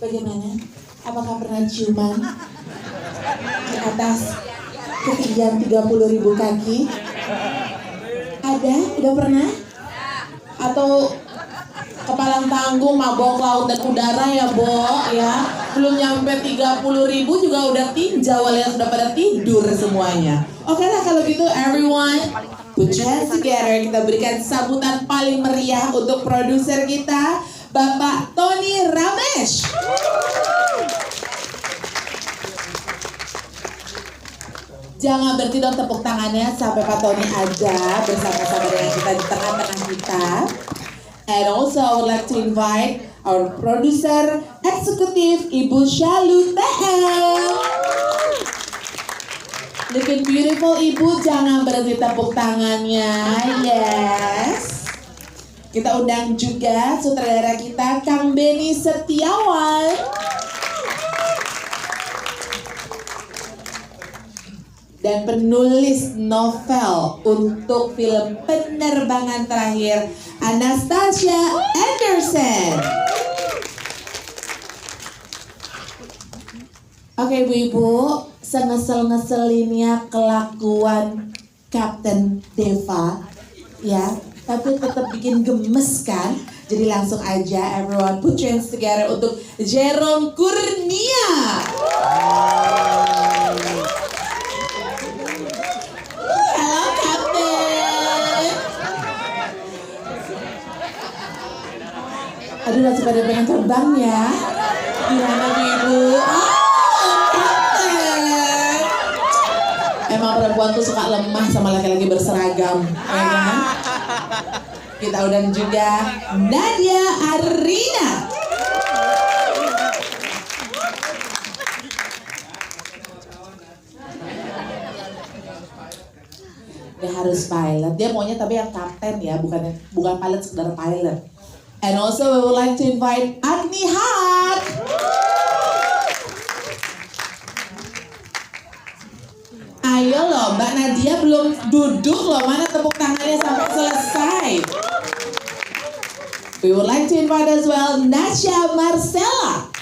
Bagaimana? Apakah pernah ciuman di atas ketinggian 30.000 kaki? Ada? Udah pernah? Atau kepalang tanggung mabok laut dan udara ya, Bo, ya? Belum nyampe 30.000 juga udah tinjau, alias udah pada tidur semuanya. Oke lah kalau gitu, everyone put your hands together. Kita berikan sambutan paling meriah untuk produser kita, Bapak Tony Ramesh. Jangan berhenti dong tepuk tangannya sampai Pak Tony aja bersama-sama dengan kita di tengah-tengah kita. And also I would like to invite our producer executive Ibu Shalu TL. Looking beautiful Ibu, jangan berhenti tepuk tangannya. Yes. Kita undang juga sutradara kita Kang Benny Setiawan. Dan penulis novel untuk film Penerbangan Terakhir, Anastasia Anderson. Oke ibu-ibu, sengesel-ngeselinnya kelakuan Kapten Deva, ya, tapi tetap bikin gemes kan? Jadi langsung aja everyone put your hands together untuk Jerome Kurnia. Aduh, masih pada pengen terbang ya. Gimana ibu? Kapten. Emang perempuan tuh suka lemah sama laki-laki berseragam, ya kan? Kita undang juga Nadia Arina. Dia harus pilot. Dia maunya tapi yang kapten ya, bukan pilot, sekedar pilot. And also we would like to invite Agni Hat. Ayo loh, Mbak Nadia belum duduk loh, mana tepuk tangannya sampai selesai. We would like to invite as well Nasya Marcella.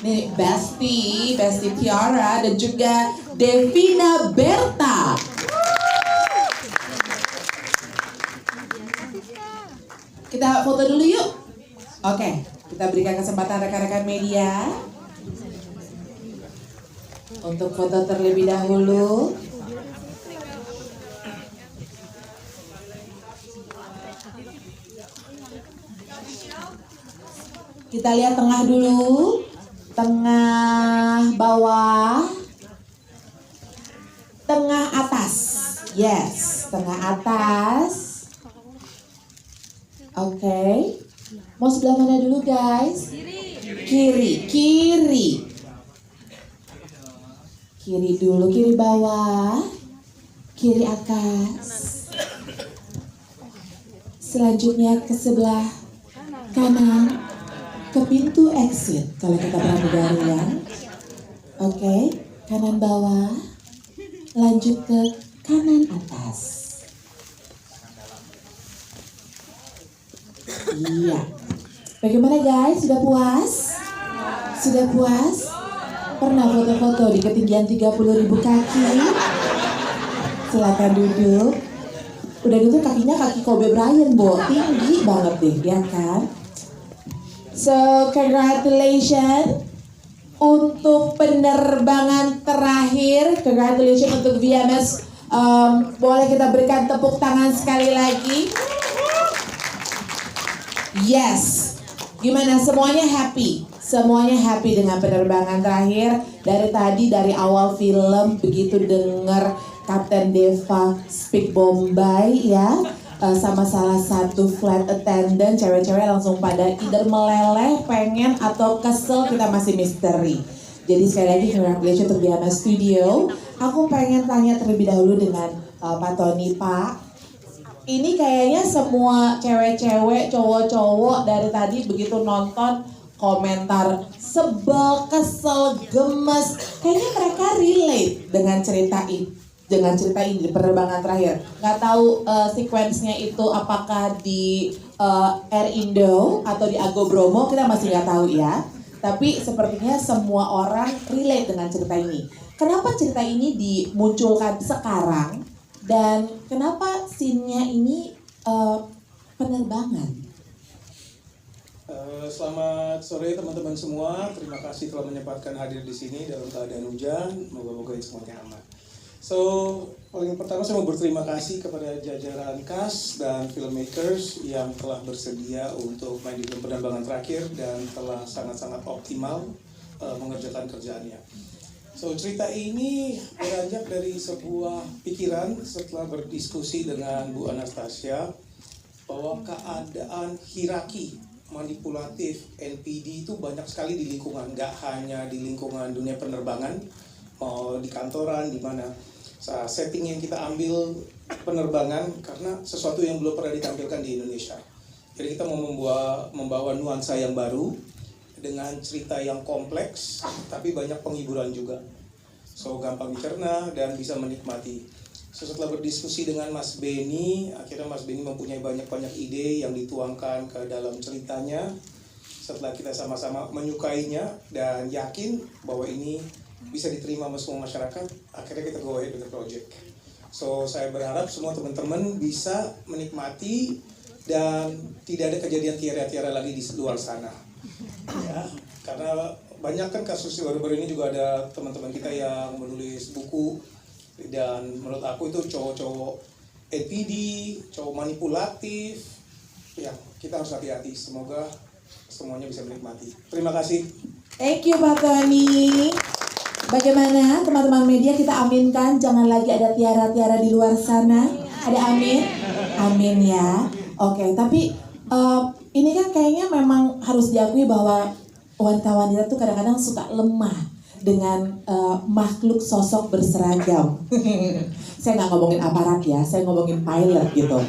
Nih Besti Tiara dan juga Devina Berta. Kita foto dulu yuk. Oke, kita berikan kesempatan rekan-rekan media untuk foto terlebih dahulu. Kita lihat tengah dulu, tengah bawah, tengah atas. Yes, tengah atas. Oke, mau sebelah mana dulu guys? Kiri dulu, kiri bawah, kiri atas. Selanjutnya ke sebelah kanan, ke pintu exit kalau kita pramugari ya. Oke, kanan bawah, lanjut ke kanan atas. Iya. Bagaimana guys? Sudah puas? Sudah puas? Pernah foto-foto di ketinggian 30.000 kaki? Silakan duduk. Udah gitu kakinya kaki Kobe Bryant, Bo. Tinggi banget deh, ya kan? So, congratulations untuk penerbangan terakhir. Congratulations untuk VMS. Boleh kita berikan tepuk tangan sekali lagi. Yes, gimana semuanya happy? Semuanya happy dengan penerbangan terakhir. Dari awal film begitu dengar Kapten Deva speak Bombay ya, sama salah satu flight attendant, cewek-cewek langsung pada either meleleh, pengen atau kesel, kita masih misteri. Jadi sekali lagi congratulations untuk VMS Studio. Aku pengen tanya terlebih dahulu dengan Pak Tony, Pak. Ini kayaknya semua cewek-cewek, cowok-cowok dari tadi begitu nonton komentar sebel, kesel, gemes. Kayaknya mereka relate dengan cerita dengan cerita ini di penerbangan terakhir. Nggak tahu sequence-nya itu apakah di Air Indo atau di Ago Bromo, kita masih nggak tahu ya. Tapi sepertinya semua orang relate dengan cerita ini. Kenapa cerita ini dimunculkan sekarang dan kenapa scene-nya ini penerbangan? Selamat sore teman-teman semua. Terima kasih telah menyempatkan hadir di sini dalam keadaan hujan. Moga-moga semuanya aman. So, paling pertama saya mau berterima kasih kepada jajaran cast dan filmmakers yang telah bersedia untuk main di film penerbangan terakhir dan telah sangat-sangat optimal mengerjakan kerjaannya. So, cerita ini beranjak dari sebuah pikiran setelah berdiskusi dengan Bu Anastasia bahwa keadaan hierarki manipulatif NPD itu banyak sekali di lingkungan, nggak hanya di lingkungan dunia penerbangan, mau di kantoran, di mana. Setting yang kita ambil penerbangan karena sesuatu yang belum pernah ditampilkan di Indonesia. Jadi kita mau membawa nuansa yang baru dengan cerita yang kompleks, tapi banyak penghiburan juga. So gampang dicerna dan bisa menikmati. So, setelah berdiskusi dengan Mas Benny, akhirnya Mas Benny mempunyai banyak-banyak ide yang dituangkan ke dalam ceritanya. Setelah kita sama-sama menyukainya dan yakin bahwa ini bisa diterima sama semua masyarakat, akhirnya kita go ahead with the project. So saya berharap semua teman-teman bisa menikmati dan tidak ada kejadian tiara-tiara lagi di luar sana. Ya, karena banyak kan kasus baru-baru ini juga ada teman-teman kita yang menulis buku dan menurut aku itu cowok-cowok NPD, cowok manipulatif. Ya, kita harus hati-hati. Semoga semuanya bisa menikmati. Terima kasih. Thank you Pak Tony. Bagaimana teman-teman media, kita aminkan jangan lagi ada tiara-tiara di luar sana. Ada amin? Amin ya. Oke, tapi ini kan kayaknya memang harus diakui bahwa wanita-wanita tuh kadang-kadang suka lemah dengan makhluk sosok berseragam. Saya nggak ngomongin aparat ya, saya ngomongin pilot gitu.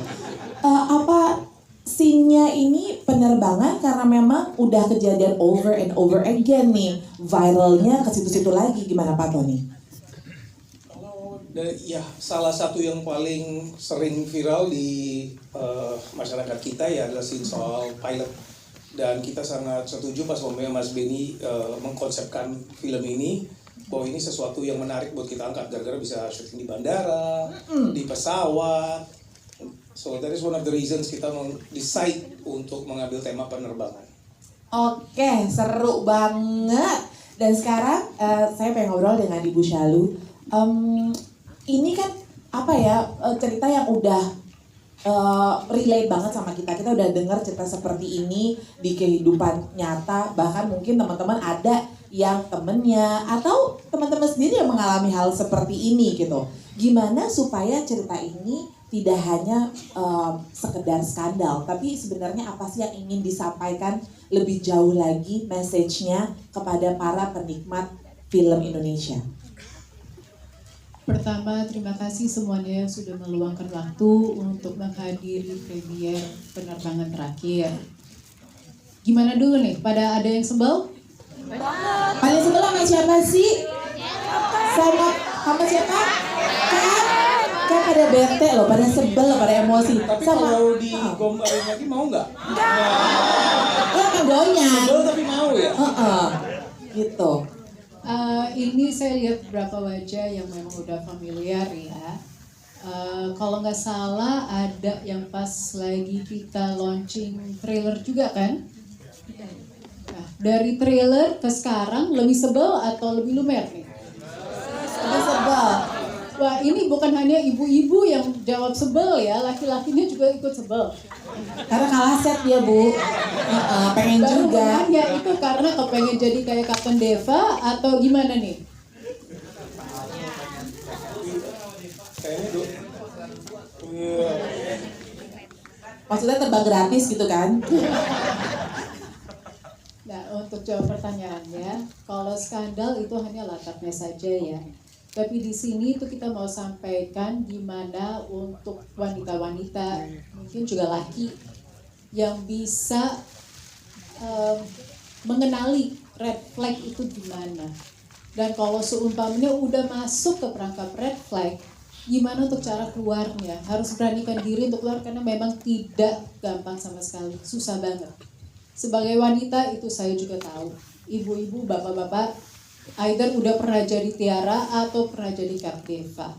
Apa scene-nya ini penerbangan karena memang udah kejadian over and over again nih, viralnya ke situ-situ lagi, gimana Pak Tony? Ya, salah satu yang paling sering viral di masyarakat kita ya adalah scene soal pilot. Dan kita sangat setuju pas Mas Benny mengkonsepkan film ini bahwa ini sesuatu yang menarik buat kita angkat gara-gara bisa syuting di bandara, di pesawat. So that is one of the reasons kita decide untuk mengambil tema penerbangan. Oke, seru banget. Dan sekarang saya pengen ngobrol dengan Ibu Syalu. Ini kan apa ya, cerita yang udah relate banget sama kita. Kita udah dengar cerita seperti ini di kehidupan nyata. Bahkan mungkin teman-teman ada yang temennya atau teman-teman sendiri yang mengalami hal seperti ini gitu. Gimana supaya cerita ini tidak hanya sekedar skandal, tapi sebenarnya apa sih yang ingin disampaikan lebih jauh lagi message-nya kepada para penikmat film Indonesia? Pertama, terima kasih semuanya yang sudah meluangkan waktu untuk menghadiri premier penerbangan terakhir. Gimana dulu nih, pada ada yang sebel? Paling sebel sama siapa sih? Sama siapa? Kan pada bete loh, pada sebel loh, pada emosi. Tapi kalau digombalin lagi mau nggak? Kan doyan. Sebel tapi mau ya? Gitu. Ini saya lihat beberapa wajah yang memang udah familiar ya. Kalau nggak salah ada yang pas lagi kita launching trailer juga kan? Nah, dari trailer ke sekarang lebih sebel atau lebih lumer nih? Lebih sebel. Wah, ini bukan hanya ibu-ibu yang jawab sebel ya, laki-lakinya juga ikut sebel. Karena kalah set dia Bu. Pengen Baru juga. ya itu karena kepengen jadi kayak Kapten Deva atau gimana nih? Kayaknya Maksudnya terbang gratis gitu kan? Nah, untuk jawab pertanyaannya, kalau skandal itu hanya latarnya saja ya. Tapi di sini itu kita mau sampaikan gimana untuk wanita-wanita, mungkin juga laki, yang bisa mengenali red flag itu gimana. Dan kalau seumpamanya udah masuk ke perangkap red flag, gimana untuk cara keluarnya. Harus beranikan diri untuk keluar karena memang tidak gampang sama sekali, susah banget. Sebagai wanita itu saya juga tahu, ibu-ibu, bapak-bapak, either udah pernah jadi Tiara atau pernah jadi Kak Deva.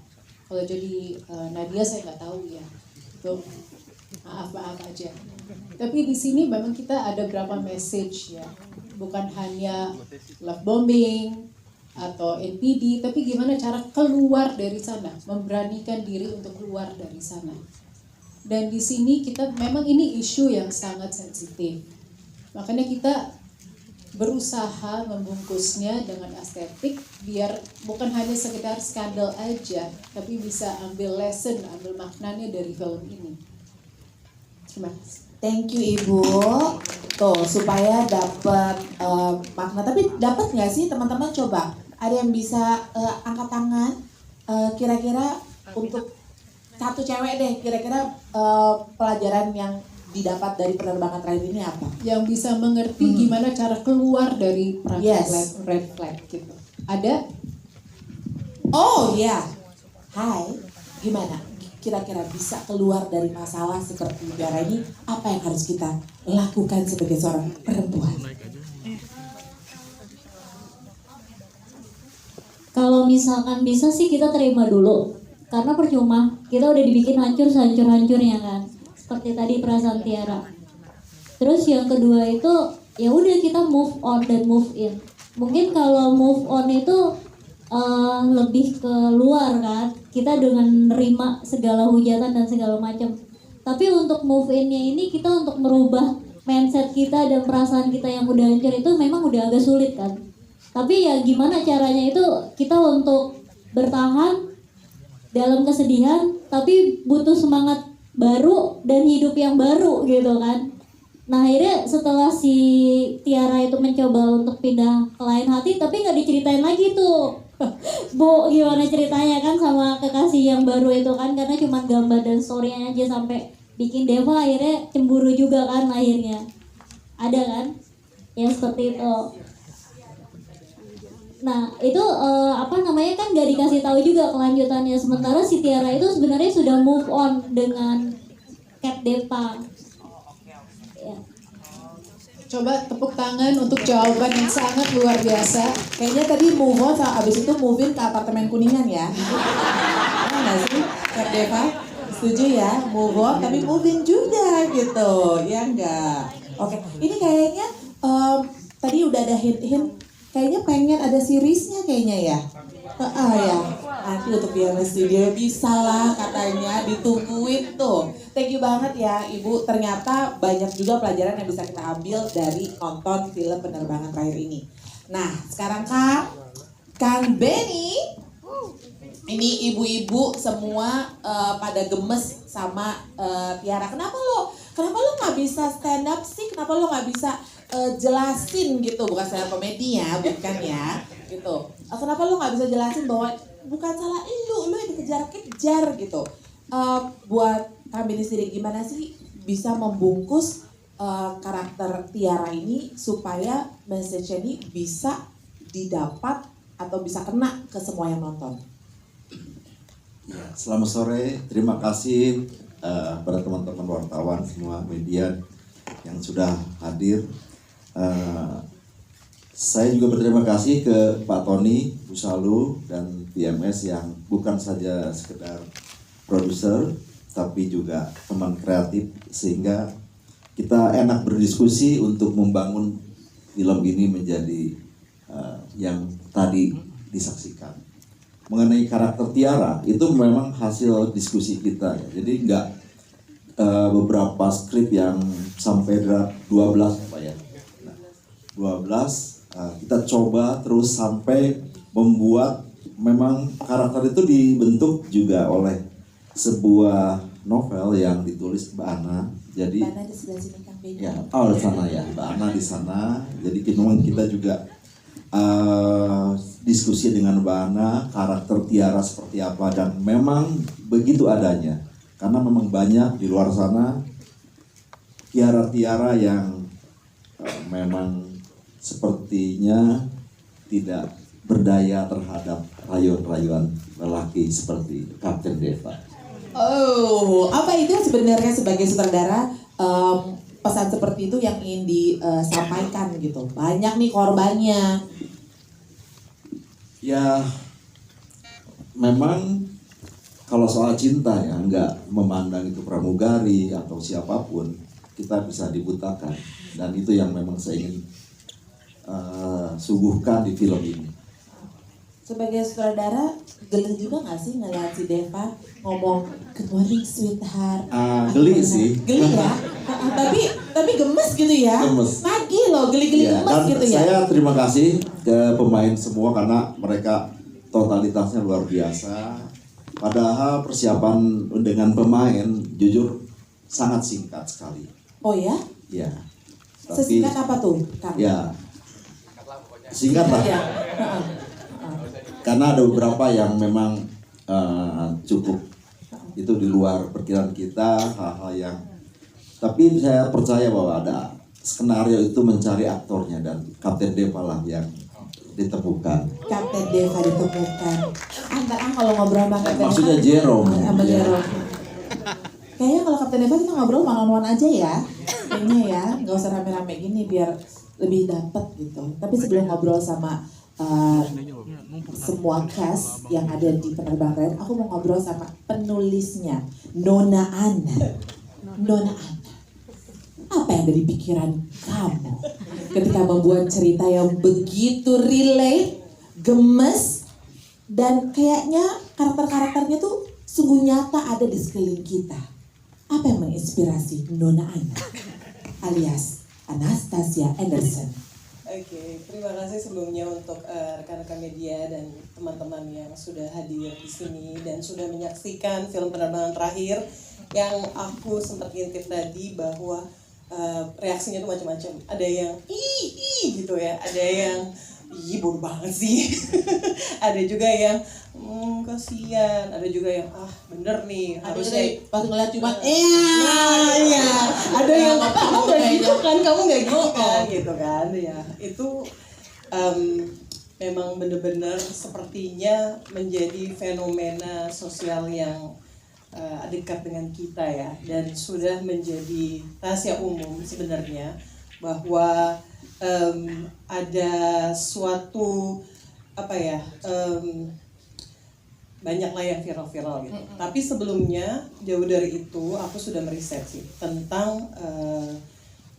Kalau jadi Nadia saya nggak tahu ya, itu maaf aja. Tapi di sini memang kita ada berapa message ya, bukan hanya love bombing atau NPD, tapi gimana cara keluar dari sana, memberanikan diri untuk keluar dari sana. Dan di sini kita memang ini isu yang sangat sensitif, makanya kita berusaha membungkusnya dengan estetik biar bukan hanya sekedar skandal aja, tapi bisa ambil lesson, ambil maknanya dari film ini. Terima kasih. Thank you Ibu. Tuh supaya dapat makna. Tapi dapat nggak sih teman-teman, coba ada yang bisa angkat tangan kira-kira untuk satu cewek deh, kira-kira pelajaran yang didapat dari penerbangan terakhir ini apa? Yang bisa mengerti gimana cara keluar dari perang Yes. red flag gitu. Ada? Oh ya, hai, gimana? Kira-kira bisa keluar dari masalah seperti Tiara ini, apa yang harus kita lakukan sebagai seorang perempuan? Kalau misalkan bisa sih kita terima dulu, karena percuma kita udah dibikin hancur-hancurnya kan, seperti tadi perasaan Tiara. Terus yang kedua itu ya udah kita move on dan move in. Mungkin kalau move on itu lebih ke luar kan, kita dengan menerima segala hujatan dan segala macam. Tapi untuk move innya ini kita untuk merubah mindset kita dan perasaan kita yang udah hancur itu memang udah agak sulit kan. Tapi ya gimana caranya itu kita untuk bertahan dalam kesedihan, tapi butuh semangat baru dan hidup yang baru gitu kan. Nah akhirnya setelah si Tiara itu mencoba untuk pindah ke lain hati, tapi nggak diceritain lagi tuh Bu gimana ceritanya kan sama kekasih yang baru itu kan, karena cuma gambar dan story-nya aja sampai bikin Deva akhirnya cemburu juga kan akhirnya. Ada kan yang seperti itu. Nah itu apa namanya kan gak dikasih tahu juga kelanjutannya, sementara si Tiara itu sebenarnya sudah move on dengan Kak Deva. Ya. Coba tepuk tangan untuk jawaban yang sangat luar biasa. Kayaknya tadi move on, abis itu move in ke apartemen Kuningan ya. Iya nggak sih, Kak Deva? Setuju ya, move on tapi move in juga gitu, ya enggak? Oke, ini kayaknya tadi udah ada hint-hint, kayaknya pengen ada seriesnya kayaknya ya. Ya, nanti untuk BMS Studio bisa lah katanya, ditungguin tuh. Thank you banget ya Ibu, ternyata banyak juga pelajaran yang bisa kita ambil dari nonton film penerbangan terakhir ini. Nah sekarang Kang Benny, ini ibu-ibu semua pada gemes sama Tiara. Kenapa lo nggak bisa stand up sih? Kenapa lo nggak bisa jelasin gitu? Bukan stand up komedi ya, bukan ya, gitu. Kenapa lo nggak bisa jelasin bahwa bukan salah lo yang dikejar-kejar gitu? Buat Kang Benny sendiri gimana sih bisa membungkus karakter Tiara ini supaya message ini bisa didapat atau bisa kena ke semua yang nonton? Ya, selamat sore, terima kasih pada teman-teman wartawan semua media yang sudah hadir. Saya juga berterima kasih ke Pak Tony, Bu Salu, dan BMS yang bukan saja sekedar produser, tapi juga teman kreatif, sehingga kita enak berdiskusi untuk membangun film ini menjadi yang tadi disaksikan. Mengenai karakter Tiara itu memang hasil diskusi kita ya. Jadi nggak beberapa skrip yang sampai 12 apa ya. Nah, 12 kita coba terus sampai membuat memang karakter itu dibentuk juga oleh sebuah novel yang ditulis Mbak Ana. Jadi Mbak Ana di sebelah sini Kang Benny. ya, di sana ya, Mbak Ana di sana. Jadi memang kita juga diskusi dengan Mbak Ana, karakter Tiara seperti apa, dan memang begitu adanya. Karena memang banyak di luar sana tiara-tiara yang memang sepertinya tidak berdaya terhadap rayuan-rayuan lelaki seperti Kapten Deva. Oh, apa itu sebenarnya sebagai sutradara pesan seperti itu yang ingin disampaikan gitu? Banyak nih korbannya. Ya, memang kalau soal cinta ya nggak memandang itu pramugari atau siapapun, kita bisa dibutakan, dan itu yang memang saya ingin suguhkan di film ini. Sebagai sutradara, geli juga nggak sih ngeliat si Deva ngomong good morning sweetheart? Geli sih. Geli ya, tapi gemes gitu ya. Gemes. Lagi loh, geli-geli Ya, gemes dan gitu ya. saya terima kasih ke pemain semua karena mereka totalitasnya luar biasa. Padahal persiapan dengan pemain jujur sangat singkat sekali. Oh ya? Ya. Sesingkat apa tuh, Kang? Ya. Singkat lah. Ya. Karena ada beberapa yang memang cukup itu di luar perkiraan kita, hal-hal yang, tapi saya percaya bahwa ada skenario itu mencari aktornya, dan Kapten Deva lah yang ditemukan. Kapten Deva ditemukan. Antara kalau ngobrol sama Kapten Maksudnya Deva, Jerome. sama Jerome. Kayaknya kalau Kapten Deva kita ngobrol one-on-one aja ya. Kayaknya ya, nggak usah rame-rame gini biar lebih dapet gitu. Tapi sebelum ngobrol sama semua cast yang ada di Penerbangan Terakhir, aku mau ngobrol sama penulisnya, Nona Ana. Nona Ana, apa yang ada di pikiran kamu ketika membuat cerita yang begitu relate, gemes, dan kayaknya karakter-karakternya tuh sungguh nyata ada di sekeliling kita? Apa yang menginspirasi Nona Ana alias Anastasia Anderson? Oke, terima kasih sebelumnya untuk rekan-rekan media dan teman-teman yang sudah hadir di sini dan sudah menyaksikan film Penerbangan Terakhir. Yang aku sempat intip tadi bahwa reaksinya tuh macam-macam. Ada yang gitu ya, ada yang bodoh banget sih. Ada juga yang kasihan, ada juga yang bener nih harusnya Pas ngeliat cuma iya, ada yang kamu nggak gitu kan, kamu nggak gitu kan, gitu kan, ya itu memang benar-benar sepertinya menjadi fenomena sosial yang dekat dengan kita ya, dan sudah menjadi rahasia umum sebenarnya bahwa ada suatu banyaklah yang viral-viral gitu. Tapi sebelumnya jauh dari itu aku sudah meriset sih tentang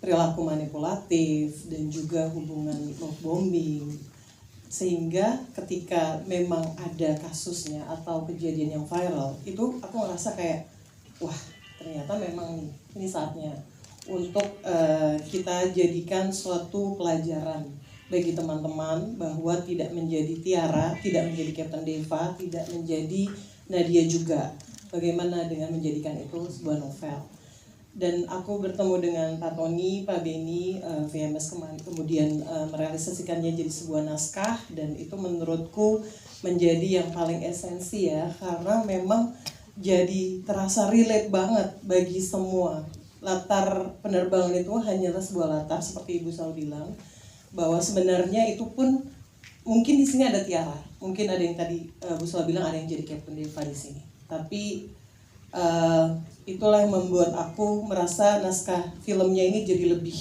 perilaku manipulatif dan juga hubungan love bombing, sehingga ketika memang ada kasusnya atau kejadian yang viral itu aku ngerasa kayak wah ternyata memang ini saatnya untuk kita jadikan suatu pelajaran bagi teman-teman bahwa tidak menjadi Tiara, tidak menjadi Kapten Deva, tidak menjadi Nadia juga. Bagaimana dengan menjadikan itu sebuah novel. Dan aku bertemu dengan Pak Tony, Pak Beni, VMS kemudian merealisasikannya jadi sebuah naskah, dan itu menurutku menjadi yang paling esensi ya, karena memang jadi terasa relate banget bagi semua. Latar penerbangan itu hanyalah sebuah latar seperti Ibu selalu bilang, bahwa sebenarnya itu pun mungkin di sini ada Tiara, mungkin ada yang tadi Bu Sula bilang ada yang jadi Kapten Deva di sini. Tapi itulah yang membuat aku merasa naskah filmnya ini jadi lebih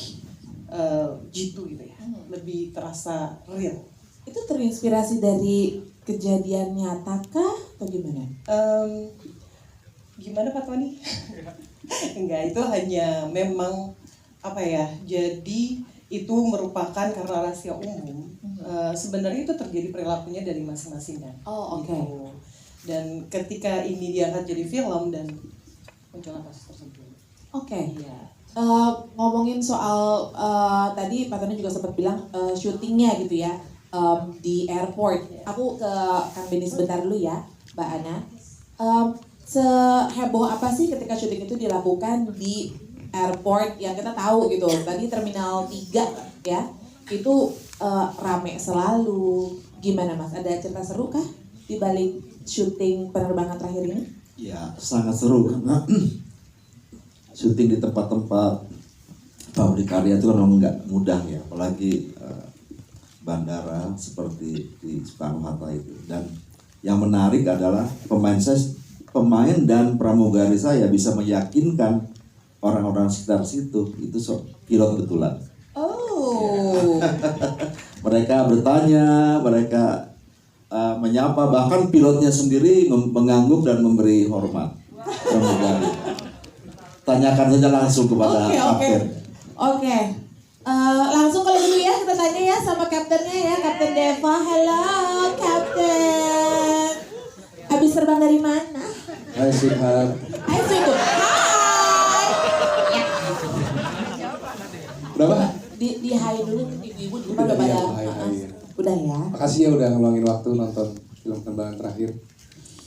jitu gitu ya, lebih terasa real. Itu terinspirasi dari kejadian nyata kah atau gimana? Gimana Pak Tony? Enggak, itu hanya memang jadi itu merupakan karena rahasia umum. Sebenarnya itu terjadi perilakunya dari masing-masing kan. Oh, oke. Gitu. Dan ketika ini diangkat jadi film dan muncul kasus tersebut. Oke. Iya. Ngomongin soal tadi Pak Tony juga sempat bilang syutingnya gitu ya di airport. Aku ke Kang Beni sebentar dulu ya, Mbak Ana. Seheboh apa sih ketika syuting itu dilakukan di airport yang kita tahu gitu, tadi Terminal 3 ya, itu rame selalu. Gimana Mas, ada cerita seru kah di balik syuting Penerbangan Terakhir ini? Ya sangat seru karena syuting di tempat-tempat pabrik karya itu kan nggak mudah ya, apalagi bandara seperti di Soekarno Hatta itu. Dan yang menarik adalah pemain dan pramugari saya bisa meyakinkan orang-orang sekitar situ itu pilot betulan. Oh. Mereka bertanya, mereka menyapa, bahkan pilotnya sendiri mengangguk dan memberi hormat pramugari. Tanyakan saja langsung kepada kapten. Oke. Langsung kalau dulu ya kita tanya ya sama kaptennya ya, Kapten Deva. Halo, Kapten. Habis terbang dari mana? Hai sweetheart. Hai, sweetheart. Hai. Berapa? Di hai dulu ibu-ibu di depan udah pada. Udah ya. Makasih ya udah ngeluangin waktu nonton film penerbangan terakhir.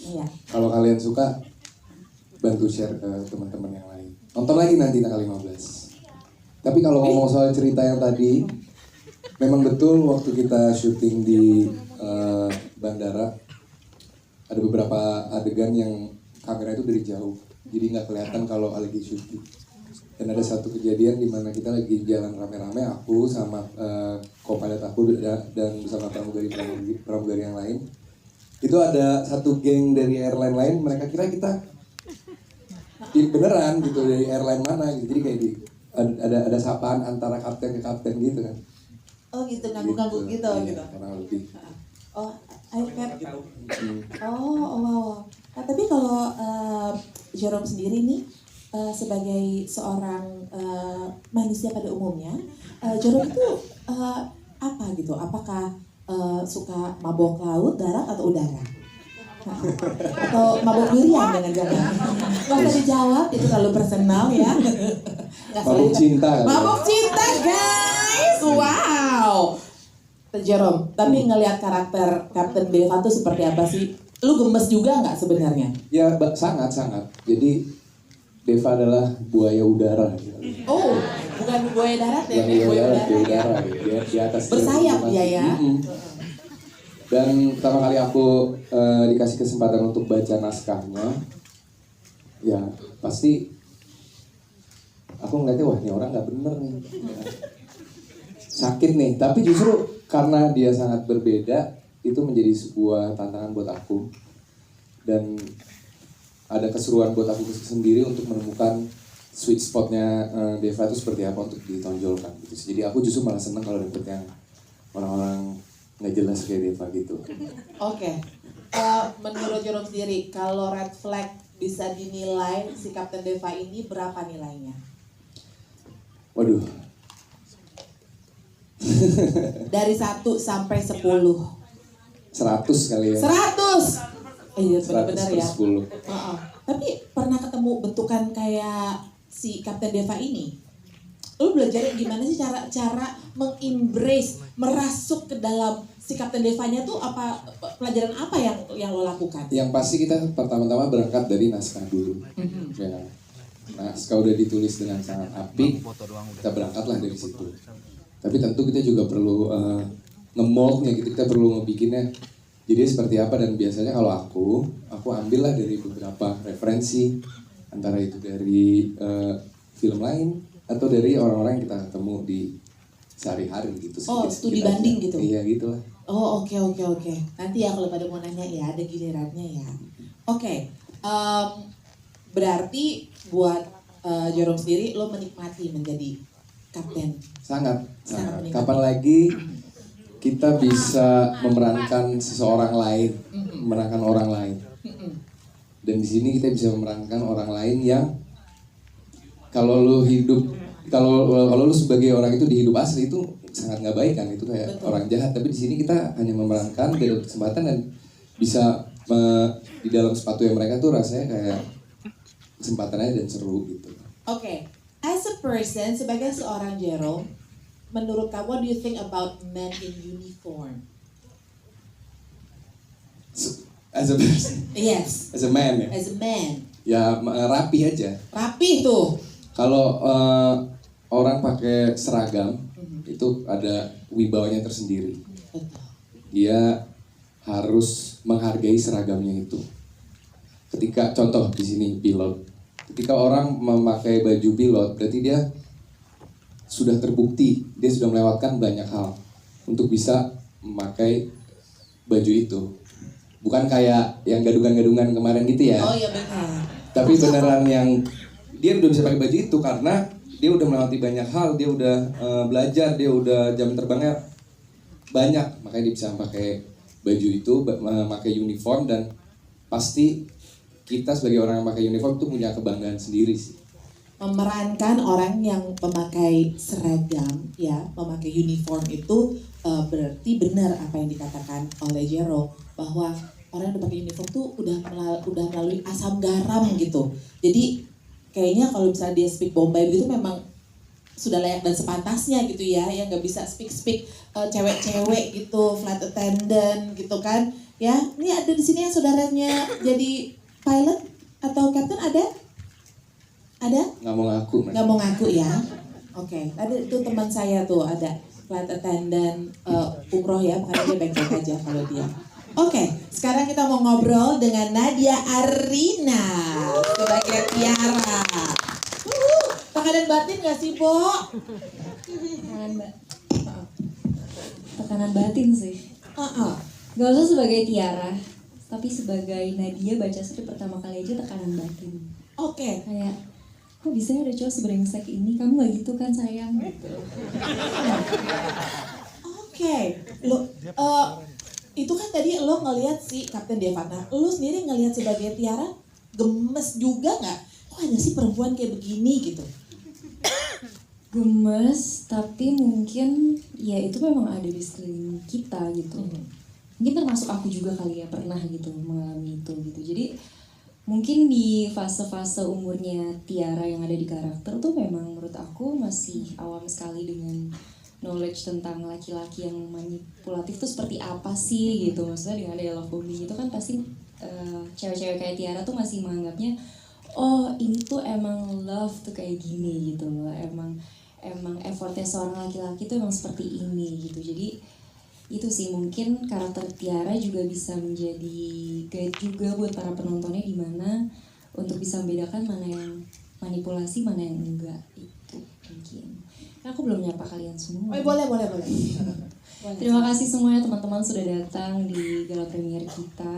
Iya. Kalau kalian suka, bantu share ke teman-teman yang lain. Nonton lagi nanti tanggal 15. Tapi kalau ngomong soal cerita yang tadi, memang betul waktu kita syuting di bandara, ada beberapa adegan yang kamera itu dari jauh, jadi nggak kelihatan kalau lagi syuting. Dan ada satu kejadian di mana kita lagi jalan rame-rame, aku sama co-pilot aku dan bersama pramugari yang lain. Itu ada satu geng dari airline lain, mereka kira kita beneran gitu dari airline mana gitu. Jadi kayak ada sapaan antara kapten ke kapten gitu kan. Oh gitu, ngangguk-ngangguk gitu. Iya, kurang lebih. Oh, ayo Cap. Wow. Nah, tapi kalau Jerome sendiri nih sebagai seorang manusia pada umumnya, Jerome itu apa gitu? Apakah suka mabok laut, darat atau udara? Atau mabok durian jangan-jangan? Gak usah dijawab, itu terlalu personal ya. Mabuk cinta. Mabok cinta guys, wow. Jerome, tapi ngelihat karakter Kapten Deva tuh seperti apa sih? Lu gemes juga nggak sebenarnya? Ya sangat. Jadi Deva adalah buaya udara. Gitu. Oh, bukan buaya darat ya? Buaya udara, gitu. Di atas. Bersayap dia ya. Dan pertama kali aku dikasih kesempatan untuk baca naskahnya, ya pasti aku ngeliatnya wah ini orang nggak bener nih, sakit nih. Tapi justru karena dia sangat berbeda, itu menjadi sebuah tantangan buat aku dan ada keseruan buat aku sendiri untuk menemukan sweet spotnya Deva itu seperti apa untuk ditonjolkan gitu. Jadi aku justru malah seneng kalau dapet yang orang-orang nggak jelas kayak Deva gitu. Oke. Menurut Jerome sendiri, kalau red flag bisa dinilai si Kapten Deva ini berapa nilainya? Waduh. Dari 1 sampai 10. 100 kali ya. 100. Iya benar-benar ya. 10. Tapi pernah ketemu bentukan kayak si Kapten Deva ini? Lu belajar gimana sih cara mengembrace, merasuk ke dalam si Kapten Devanya tuh apa, pelajaran apa yang lo lakukan? Yang pasti kita pertama-tama berangkat dari naskah dulu. Ya. Naskah udah ditulis dengan sangat apik, kita berangkatlah dari situ. Tapi tentu kita juga perlu nge-moldnya gitu, kita perlu ngebikinnya jadi seperti apa. Dan biasanya kalau aku ambillah dari beberapa referensi, antara itu dari film lain atau dari orang-orang yang kita ketemu di sehari-hari gitu. Studi banding gitu? Iya gitulah. Oh oke. Nanti ya kalau pada mau nanya ya, ada gilirannya ya. Oke. Berarti buat Jerome sendiri lo menikmati menjadi kapten? Sangat. Kapan lagi kita bisa memerankan seseorang lain, memerankan orang lain. Dan di sini kita bisa memerankan orang lain yang kalau lu sebagai orang itu di hidup asli itu sangat nggak baik kan, itu kayak orang jahat. Tapi di sini kita hanya memerankan dari kesempatan dan bisa di dalam sepatu yang mereka tuh rasanya kayak kesempatannya dan seru gitu. Oke. As a person, sebagai seorang Jerome, menurut kamu, what do you think about men in uniform? As a person. Yes. As a man ya. As a man. Ya rapi aja. Rapi tuh. Kalau orang pakai seragam itu ada wibawanya tersendiri. Dia harus menghargai seragamnya itu. Ketika contoh di sini pilot, ketika orang memakai baju pilot, berarti dia sudah terbukti, dia sudah melewatkan banyak hal untuk bisa memakai baju itu. bukan kayak yang gadungan-gadungan kemarin gitu ya. Oh iya benar. Tapi beneran yang dia udah bisa pakai baju itu karena dia udah melewati banyak hal, dia udah belajar, dia udah jam terbangnya banyak, makanya dia bisa pakai baju itu, pakai uniform, dan pasti kita sebagai orang yang pakai uniform tuh punya kebanggaan sendiri sih. Memerankan orang yang memakai seragam, ya, memakai uniform itu berarti benar apa yang dikatakan oleh Jero, bahwa orang yang udah pakai uniform tuh udah melalui asam garam gitu. Jadi kayaknya kalau misalnya dia speak Bombay begitu memang sudah layak dan sepantasnya gitu ya, yang nggak bisa speak cewek-cewek gitu, flight attendant gitu kan. Ya, ini ada di sini yang saudaranya jadi pilot atau captain ada? Ada? Nggak mau ngaku, Mas. Nggak mau ngaku ya. Oke, ada itu teman saya tuh ada flight attendant umroh ya, makanya dia baik-baik aja kalau dia. Oke, sekarang kita mau ngobrol dengan Nadia Arina sebagai Tiara. Tekanan batin nggak sih, Bo? Tekanan batin sih. Gak usah sebagai Tiara, tapi sebagai Nadia baca skrip pertama kali aja tekanan batin. Oke. Kayak, kok bisa ada cowok sebrengsek ini? Kamu gak gitu kan sayang? Gitu. Oke. Lo, itu kan tadi lo ngelihat si Kapten Devana. Lo sendiri ngelihat sebagai Tiara gemes juga nggak? Kok ada sih perempuan kayak begini gitu? Gemes, tapi mungkin ya itu memang ada di sekeliling kita gitu. Mungkin termasuk aku juga kali ya pernah gitu mengalami itu gitu. Jadi mungkin di fase-fase umurnya Tiara yang ada di karakter tuh memang menurut aku masih awam sekali dengan knowledge tentang laki-laki yang manipulatif tuh seperti apa sih gitu. Maksudnya dengan ada love bombing itu kan pasti cewek-cewek kayak Tiara tuh masih menganggapnya oh ini tuh emang love tuh kayak gini gitu loh, emang effortnya seorang laki-laki tuh emang seperti ini gitu. Jadi itu sih mungkin karakter Tiara juga bisa menjadi guide juga buat para penontonnya, di mana untuk bisa membedakan mana yang manipulasi mana yang enggak. Itu mungkin. Nah, aku belum nyapa kalian semua. Boleh. Terima kasih semuanya teman-teman sudah datang di gala premier kita.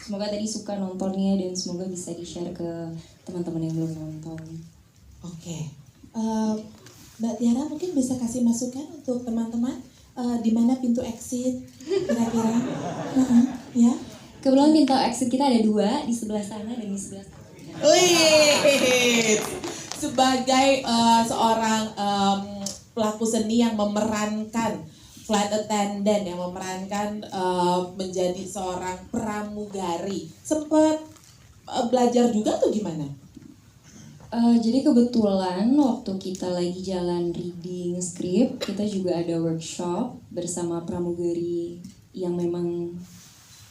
Semoga tadi suka nontonnya dan semoga bisa di-share ke teman-teman yang belum nonton. Oke. Mbak Tiara mungkin bisa kasih masukan untuk teman-teman di mana pintu exit kira-kira? Ya. Kebetulan pintu exit kita ada 2, di sebelah sana dan di sebelah sana. Wih, sebagai seorang pelaku seni yang memerankan flight attendant, yang memerankan menjadi seorang pramugari, sempat belajar juga atau gimana? Jadi kebetulan waktu kita lagi jalan reading script, kita juga ada workshop bersama pramugari yang memang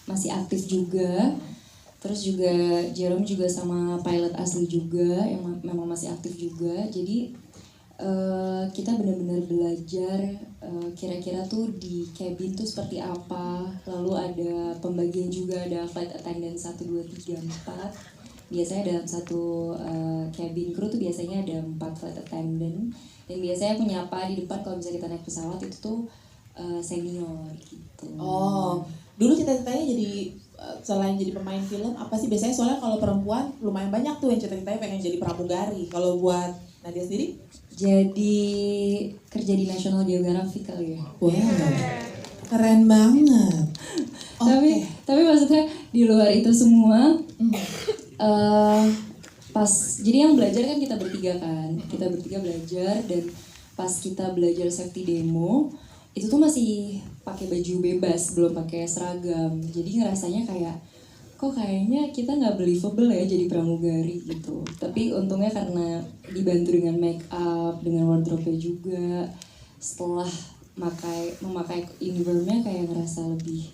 masih aktif juga. Terus juga Jerome juga sama pilot asli juga yang memang masih aktif juga. Jadi kita benar-benar belajar kira-kira tuh di cabin tuh seperti apa. Lalu ada pembagian juga, ada flight attendant 1, 2, 3, 4. Biasanya dalam satu cabin crew tuh biasanya ada 4 flight attendant. Dan biasanya yang menyapa di depan kalau bisa kita naik pesawat itu tuh senior gitu. Oh, dulu cita-citanya jadi selain jadi pemain film apa sih? Biasanya soalnya kalau perempuan lumayan banyak tuh yang cita-citanya pengen jadi pramugari. Kalau buat Nadia sendiri? Jadi kerja di National Geographic kali ya. Wow, keren banget. Tapi maksudnya di luar itu semua pas jadi yang belajar kan kita bertiga belajar, dan pas kita belajar safety demo itu tuh masih pakai baju bebas, belum pakai seragam. Jadi ngerasanya kayak kok kayaknya kita nggak believable ya jadi pramugari gitu. Tapi untungnya karena dibantu dengan make up, dengan wardrobe juga, setelah memakai uniformnya kayak ngerasa lebih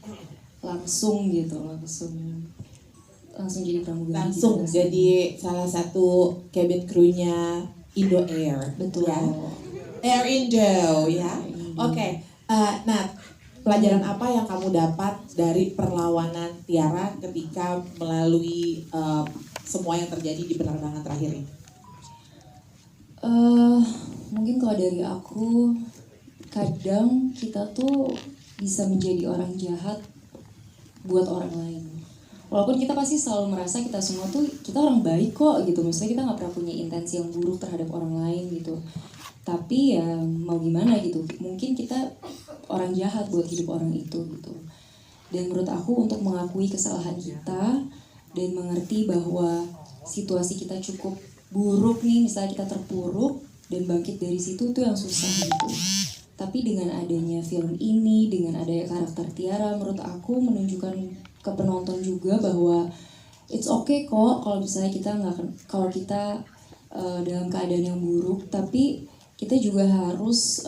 langsung gitu, langsung jadi pramugari. Langsung gitu, jadi salah satu cabin crew-nya Indo Air. betul Ya? Air Indo ya. Oke. Nah, pelajaran apa yang kamu dapat dari perlawanan Tiara ketika melalui semua yang terjadi di penerbangan terakhir ini? Mungkin kalau dari aku, kadang kita tuh bisa menjadi orang jahat buat orang lain. Walaupun kita pasti selalu merasa kita semua tuh kita orang baik kok gitu, maksudnya kita nggak pernah punya intensi yang buruk terhadap orang lain gitu. Tapi ya mau gimana gitu, mungkin kita orang jahat buat hidup orang itu gitu. Dan menurut aku untuk mengakui kesalahan kita dan mengerti bahwa situasi kita cukup buruk nih, misalnya kita terpuruk dan bangkit dari situ tuh yang susah gitu. Tapi dengan adanya film ini, dengan adanya karakter Tiara, menurut aku menunjukkan ke penonton juga bahwa it's okay kok kalau misalnya kita kalau kita dalam keadaan yang buruk, tapi kita juga harus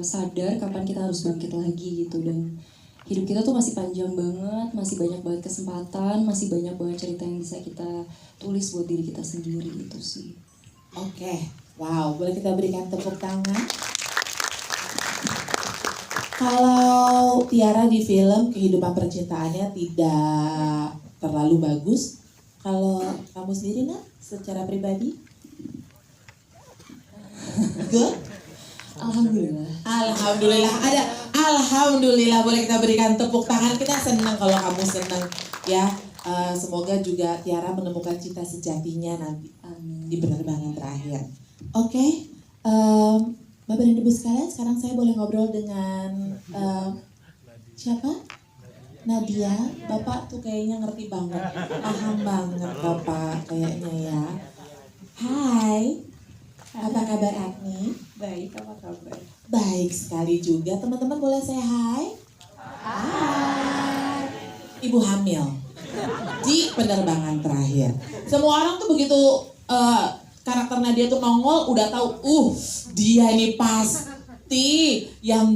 sadar kapan kita harus bangkit lagi gitu. Dan hidup kita tuh masih panjang banget, masih banyak banget kesempatan, masih banyak banget cerita yang bisa kita tulis buat diri kita sendiri gitu sih. Oke, wow, boleh kita berikan tepuk tangan? Kalau Tiara di film kehidupan percintaannya tidak terlalu bagus, kalau kamu sendiri Nat, secara pribadi? Good? Alhamdulillah. Alhamdulillah, ada alhamdulillah, boleh kita berikan tepuk tangan. Kita senang kalau kamu senang ya. Semoga juga Tiara menemukan cinta sejatinya nanti. Amin. Di penerbangan terakhir. Oke, Bapak dan Ibu sekalian, sekarang saya boleh ngobrol dengan siapa? Nadia. Bapak tuh kayaknya ngerti banget, paham banget Bapak kayaknya ya. Hai, apa kabar Agni? Baik, apa kabar? Baik sekali juga. Teman-teman boleh say hai? Hai. Ibu hamil di penerbangan terakhir. Semua orang tuh begitu karakter Nadia tuh nongol udah tahu, dia ini pasti yang